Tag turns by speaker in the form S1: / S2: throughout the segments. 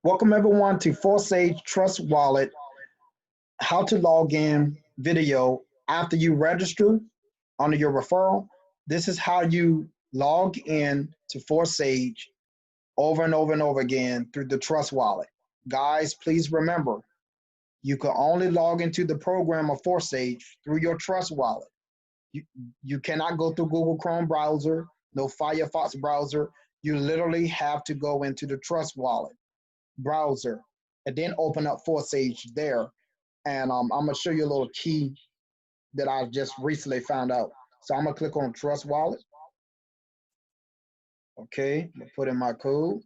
S1: Welcome everyone to Forsage Trust Wallet, how to log in video after you register under your referral. This is how you log in to Forsage over and over and over again through the Trust Wallet. Guys, please remember, you can only log into the program of Forsage through your Trust Wallet. You cannot go through Google Chrome browser, no Firefox browser. You literally have to go into the Trust Wallet browser and then open up Forsage there. And I'm gonna show you a little key that I just recently found out. So I'm gonna click on Trust Wallet. Okay, I'm gonna put in my code.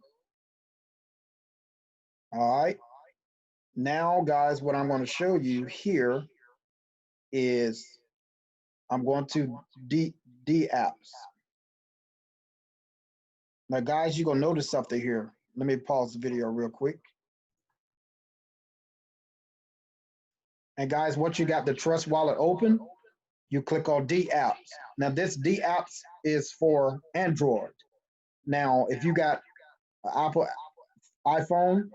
S1: All right. Now, guys, what I'm gonna show you here is I'm going to D apps. Now, guys, you're gonna notice something here. Let me pause the video real quick. And guys, once you got the Trust Wallet open, you click on D apps. Now, this D apps is for Android. Now, if you got an Apple iPhone,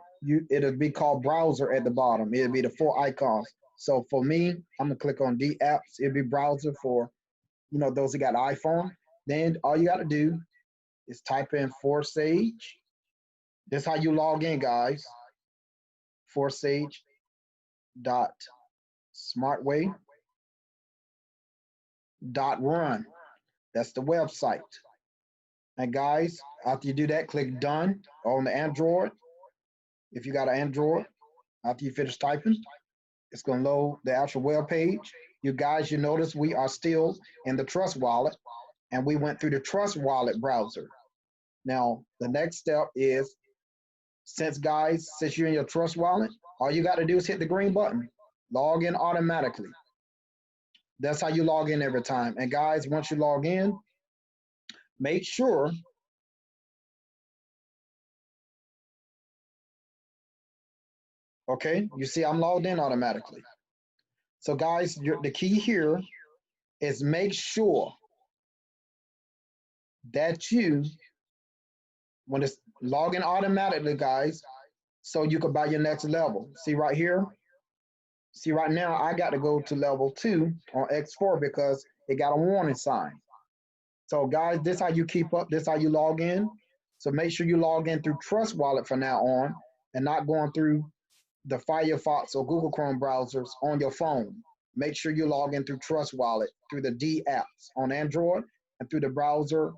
S1: it'll be called browser at the bottom. It'll be the 4 icons. So for me, I'm gonna click on D apps. It'll be browser for those who got an iPhone. Then all you gotta do is type in Forsage. This is how you log in, guys. Forsage.smartway.run. That's the website. And guys, after you do that, click done on the Android. If you got an Android, after you finish typing, it's gonna load the actual web page. You guys, you notice we are still in the Trust Wallet, and we went through the Trust Wallet browser. Now, the next step is, since you're in your Trust Wallet, all you got to do is hit the green button, log in automatically. That's how you log in every time. And guys, once you log in, make sure okay, you see I'm logged in automatically. So guys, the key here is make sure that when it's logging automatically, guys, so you can buy your next level. See right here? See right now, I got to go to level 2 on X4 because it got a warning sign. So guys, this is how you keep up. This is how you log in. So make sure you log in through Trust Wallet from now on and not going through the Firefox or Google Chrome browsers on your phone. Make sure you log in through Trust Wallet, through the D apps on Android, and through the browser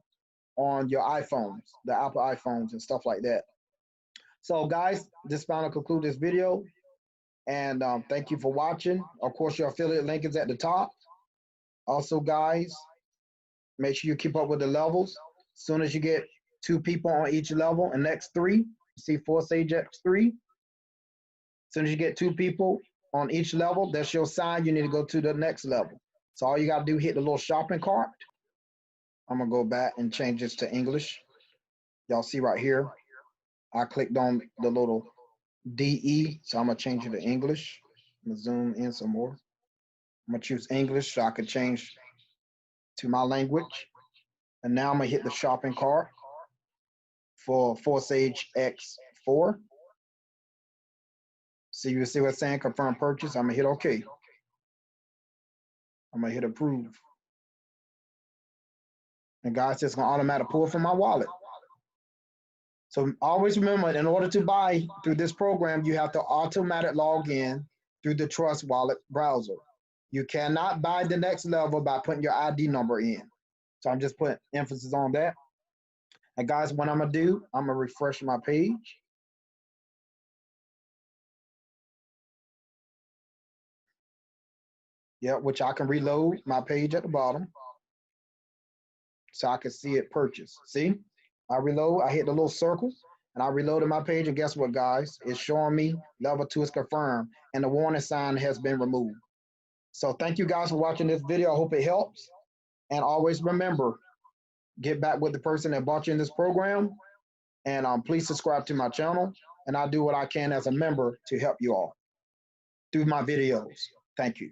S1: on your iPhones, the Apple iPhones and stuff like that. So guys, this finally concludes this video. And thank you for watching. Of course, your affiliate link is at the top. Also, guys, make sure you keep up with the levels. As soon as you get 2 people on each level and next 3, you see Forsage X3. As soon as you get 2 people on each level, that's your sign you need to go to the next level. So all you got to do, hit the little shopping cart. I'm going to go back and change this to English. Y'all see right here, I clicked on the little DE, so I'm going to change it to English. I'm going to zoom in some more. I'm going to choose English so I can change to my language. And now I'm going to hit the shopping cart for Forsage X4. So you see what's saying, confirm purchase. I'm going to hit OK. I'm going to hit approve. And guys, it's going to automatically pull from my wallet. So always remember, in order to buy through this program, you have to automatic log in through the Trust Wallet browser. You cannot buy the next level by putting your ID number in. So I'm just putting emphasis on that. And guys, what I'm going to do, I'm going to refresh my page. Yeah, which I can reload my page at the bottom so I can see it purchase. See? I reload, I hit the little circle, and I reloaded my page, and guess what, guys? It's showing me level 2 is confirmed, and the warning sign has been removed. So thank you guys for watching this video. I hope it helps. And always remember, get back with the person that bought you in this program, and please subscribe to my channel, and I'll do what I can as a member to help you all through my videos. Thank you.